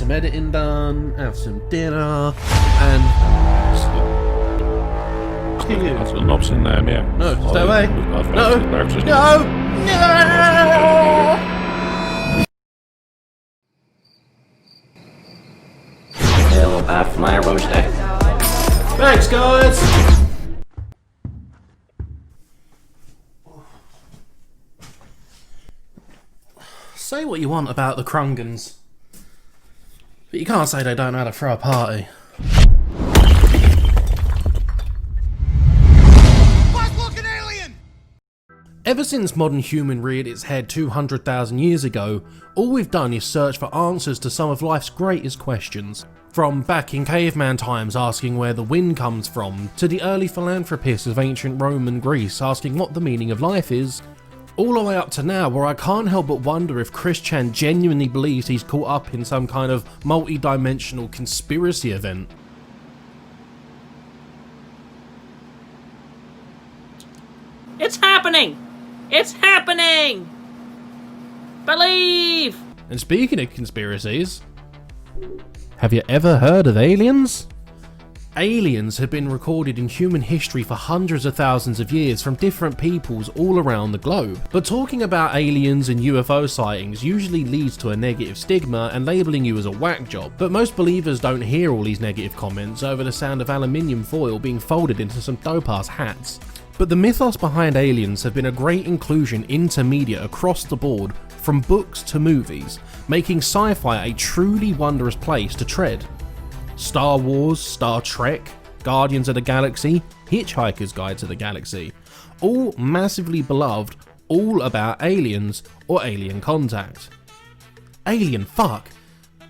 some editing done, have some dinner, and... There's little knobs in there, yeah. No, stay away. No! A little bad for my elbow today. Thanks, guys! Say what you want about the Krungans, but you can't say they don't know how to throw a party. Ever since modern human reared its head 200,000 years ago, all we've done is search for answers to some of life's greatest questions. From back in caveman times asking where the wind comes from, to the early philanthropists of ancient Rome and Greece asking what the meaning of life is, all the way up to now where I can't help but wonder if Chris Chan genuinely believes he's caught up in some kind of multi-dimensional conspiracy event. It's happening! It's happening! Believe! And speaking of conspiracies, have you ever heard of aliens? Aliens have been recorded in human history for hundreds of thousands of years from different peoples all around the globe. But talking about aliens and UFO sightings usually leads to a negative stigma and labelling you as a whack job. But most believers don't hear all these negative comments over the sound of aluminium foil being folded into some dope-ass hats. But the mythos behind aliens have been a great inclusion into media across the board, from books to movies, making sci-fi a truly wondrous place to tread. Star Wars, Star Trek, Guardians of the Galaxy, Hitchhiker's Guide to the Galaxy, all massively beloved, all about aliens or alien contact. Alien fuck!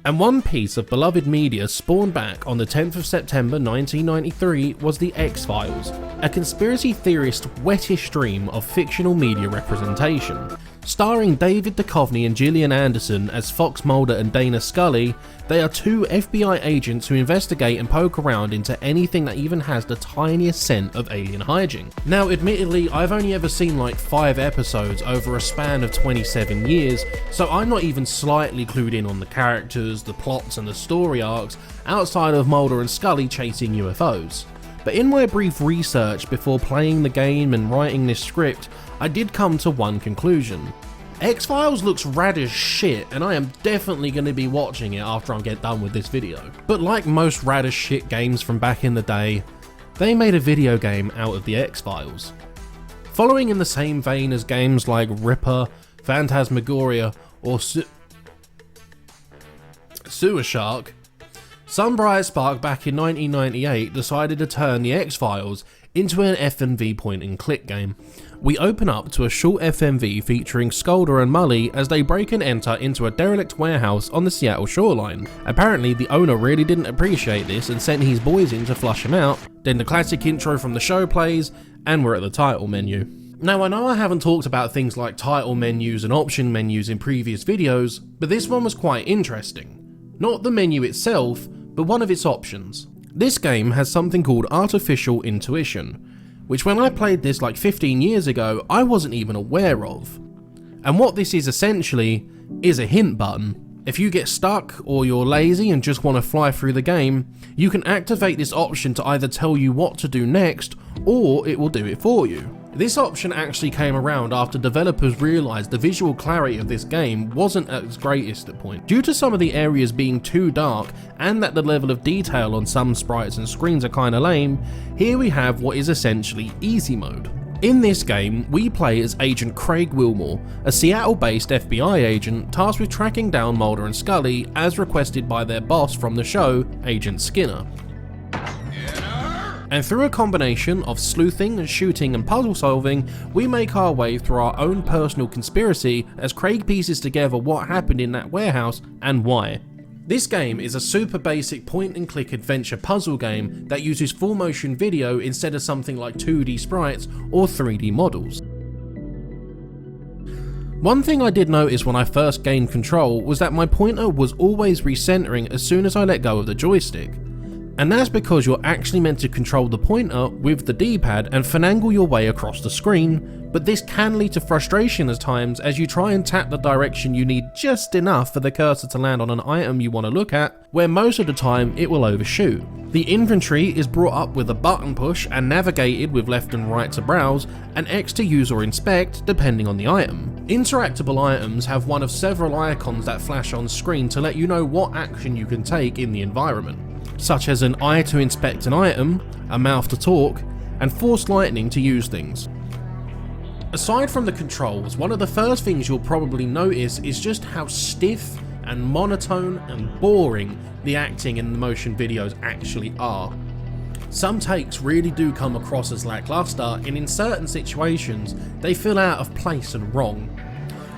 And one piece of beloved media spawned back on the 10th of September 1993 was The X-Files, a conspiracy theorist wettish stream of fictional media representation. Starring David Duchovny and Gillian Anderson as Fox Mulder and Dana Scully, they are two FBI agents who investigate and poke around into anything that even has the tiniest scent of alien hijinks. Now admittedly, I've only ever seen like 5 episodes over a span of 27 years, so I'm not even slightly clued in on the characters, the plots and the story arcs outside of Mulder and Scully chasing UFOs. But in my brief research before playing the game and writing this script, I did come to one conclusion. X-Files looks rad as shit, and I am definitely going to be watching it after I get done with this video. But like most rad as shit games from back in the day, they made a video game out of the X-Files. Following in the same vein as games like Ripper, Phantasmagoria, or Sewer Shark, some bright spark back in 1998 decided to turn the X-Files into an FMV point-and-click game. We open up to a short FMV featuring Skolder and Mully as they break and enter into a derelict warehouse on the Seattle shoreline. Apparently the owner really didn't appreciate this and sent his boys in to flush him out. Then the classic intro from the show plays, and we're at the title menu. Now I know I haven't talked about things like title menus and option menus in previous videos, but this one was quite interesting. Not the menu itself, but one of its options. This game has something called artificial intuition, which when I played this like 15 years ago, I wasn't even aware of. And what this is essentially is a hint button. If you get stuck or you're lazy and just want to fly through the game, you can activate this option to either tell you what to do next, or it will do it for you. This option actually came around after developers realised the visual clarity of this game wasn't at its greatest at point. Due to some of the areas being too dark and that the level of detail on some sprites and screens are kinda lame, here we have what is essentially easy mode. In this game, we play as Agent Craig Wilmore, a Seattle-based FBI agent tasked with tracking down Mulder and Scully as requested by their boss from the show, Agent Skinner. And through a combination of sleuthing, shooting and puzzle solving, we make our way through our own personal conspiracy as Craig pieces together what happened in that warehouse and why. This game is a super basic point and click adventure puzzle game that uses full motion video instead of something like 2D sprites or 3D models. One thing I did notice when I first gained control was that my pointer was always recentering as soon as I let go of the joystick. And that's because you're actually meant to control the pointer with the D-pad and finagle your way across the screen, but this can lead to frustration at times as you try and tap the direction you need just enough for the cursor to land on an item you want to look at, where most of the time it will overshoot. The inventory is brought up with a button push and navigated with left and right to browse, and X to use or inspect depending on the item. Interactable items have one of several icons that flash on screen to let you know what action you can take in the environment, such as an eye to inspect an item, a mouth to talk, and force lightning to use things. Aside from the controls, one of the first things you'll probably notice is just how stiff and monotone and boring the acting in the motion videos actually are. Some takes really do come across as lackluster, and in certain situations they feel out of place and wrong.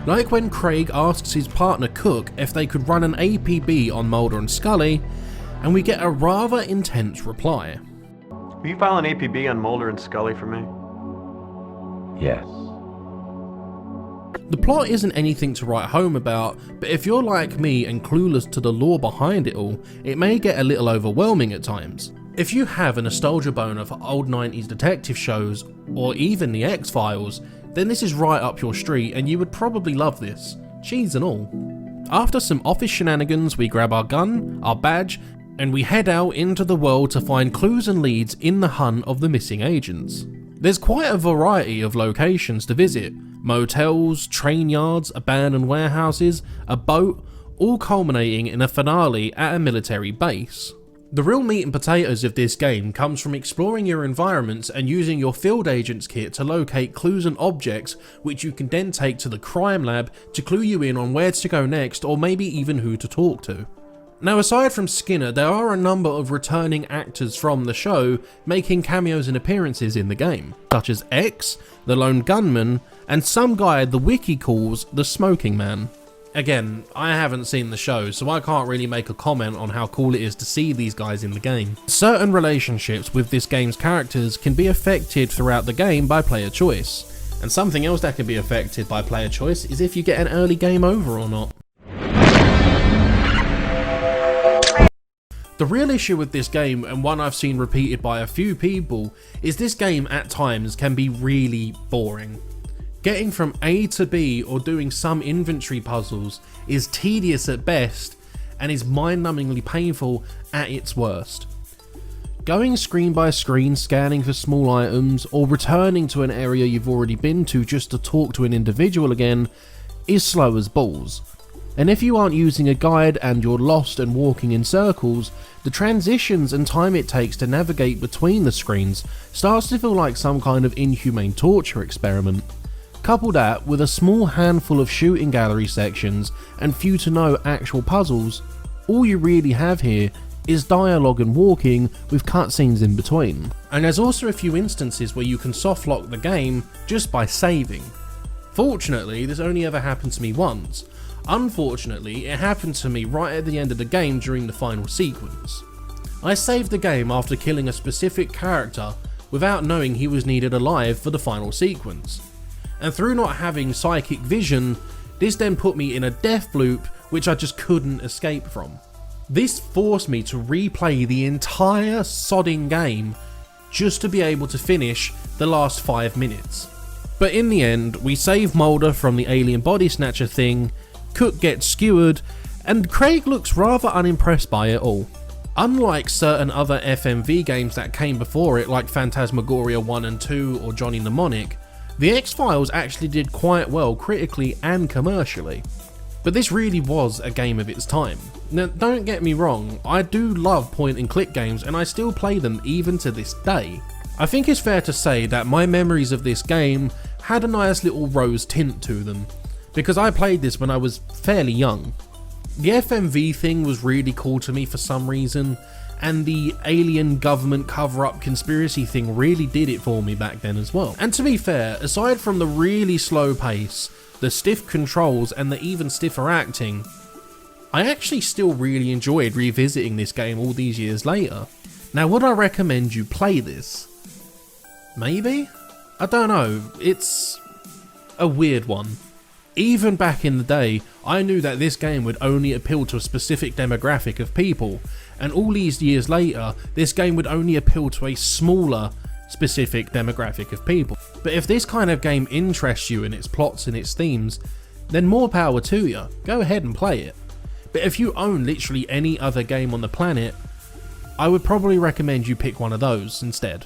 Like when Craig asks his partner Cook if they could run an APB on Mulder and Scully, and we get a rather intense reply. Will you file an APB on Mulder and Scully for me? Yes. The plot isn't anything to write home about, but if you're like me and clueless to the lore behind it all, it may get a little overwhelming at times. If you have a nostalgia boner for old 90s detective shows, or even the X-Files, then this is right up your street and you would probably love this, cheese and all. After some office shenanigans, we grab our gun, our badge, and we head out into the world to find clues and leads in the hunt of the missing agents. There's quite a variety of locations to visit: motels, train yards, abandoned warehouses, a boat, all culminating in a finale at a military base. The real meat and potatoes of this game comes from exploring your environments and using your field agent's kit to locate clues and objects which you can then take to the crime lab to clue you in on where to go next, or maybe even who to talk to. Now, aside from Skinner, there are a number of returning actors from the show making cameos and appearances in the game, such as X, the lone gunman, and some guy the wiki calls the smoking man. Again, I haven't seen the show, so I can't really make a comment on how cool it is to see these guys in the game. Certain relationships with this game's characters can be affected throughout the game by player choice, and something else that can be affected by player choice is if you get an early game over or not. The real issue with this game, and one I've seen repeated by a few people, is this game at times can be really boring. Getting from A to B or doing some inventory puzzles is tedious at best and is mind-numbingly painful at its worst. Going screen by screen scanning for small items or returning to an area you've already been to just to talk to an individual again is slow as balls. And if you aren't using a guide and you're lost and walking in circles, the transitions and time it takes to navigate between the screens starts to feel like some kind of inhumane torture experiment. Couple that with a small handful of shooting gallery sections and few to no actual puzzles, all you really have here is dialogue and walking with cutscenes in between. And there's also a few instances where you can soft lock the game just by saving. Fortunately, this only ever happened to me once. Unfortunately, it happened to me right at the end of the game during the final sequence. I saved the game after killing a specific character without knowing he was needed alive for the final sequence. And through not having psychic vision, this then put me in a death loop which I just couldn't escape from. This forced me to replay the entire sodding game just to be able to finish the last 5 minutes. But in the end, we save Mulder from the alien body snatcher thing, Cook gets skewered, and Craig looks rather unimpressed by it all. Unlike certain other FMV games that came before it, like Phantasmagoria 1 and 2 or Johnny Mnemonic, the X-Files actually did quite well critically and commercially. But this really was a game of its time. Now, don't get me wrong, I do love point and click games and I still play them even to this day. I think it's fair to say that my memories of this game had a nice little rose tint to them, because I played this when I was fairly young. The FMV thing was really cool to me for some reason, and the alien government cover-up conspiracy thing really did it for me back then as well. And to be fair, aside from the really slow pace, the stiff controls and the even stiffer acting, I actually still really enjoyed revisiting this game all these years later. Now, would I recommend you play this? Maybe? I don't know, it's a weird one. Even back in the day, I knew that this game would only appeal to a specific demographic of people, and all these years later, this game would only appeal to a smaller specific demographic of people. But if this kind of game interests you in its plots and its themes, then more power to you, go ahead and play it. But if you own literally any other game on the planet, I would probably recommend you pick one of those instead.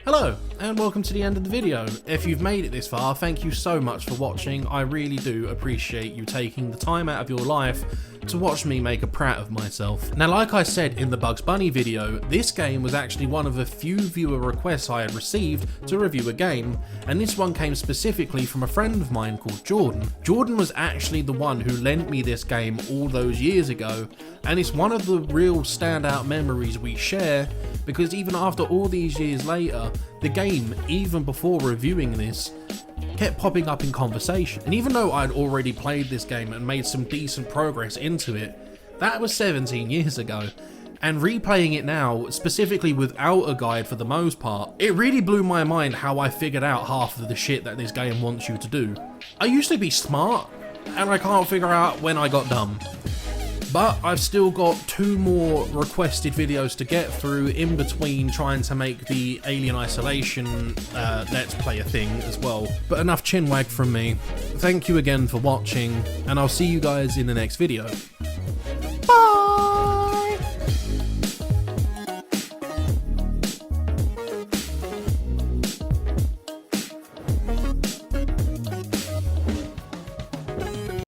Hello, and welcome to the end of the video. If you've made it this far, thank you so much for watching. I really do appreciate you taking the time out of your life to watch me make a prat of myself. Now, like I said in the Bugs Bunny video, this game was actually one of a few viewer requests I had received to review a game, and this one came specifically from a friend of mine called Jordan. Jordan was actually the one who lent me this game all those years ago, and it's one of the real standout memories we share, because even after all these years later, the game, even before reviewing this, kept popping up in conversation. And even though I'd already played this game and made some decent progress into it, that was 17 years ago. And replaying it now, specifically without a guide for the most part, it really blew my mind how I figured out half of the shit that this game wants you to do. I used to be smart, and I can't figure out when I got dumb. But I've still got 2 more requested videos to get through in between trying to make the Alien Isolation Let's Play a thing as well. But enough chinwag from me. Thank you again for watching, and I'll see you guys in the next video. Bye!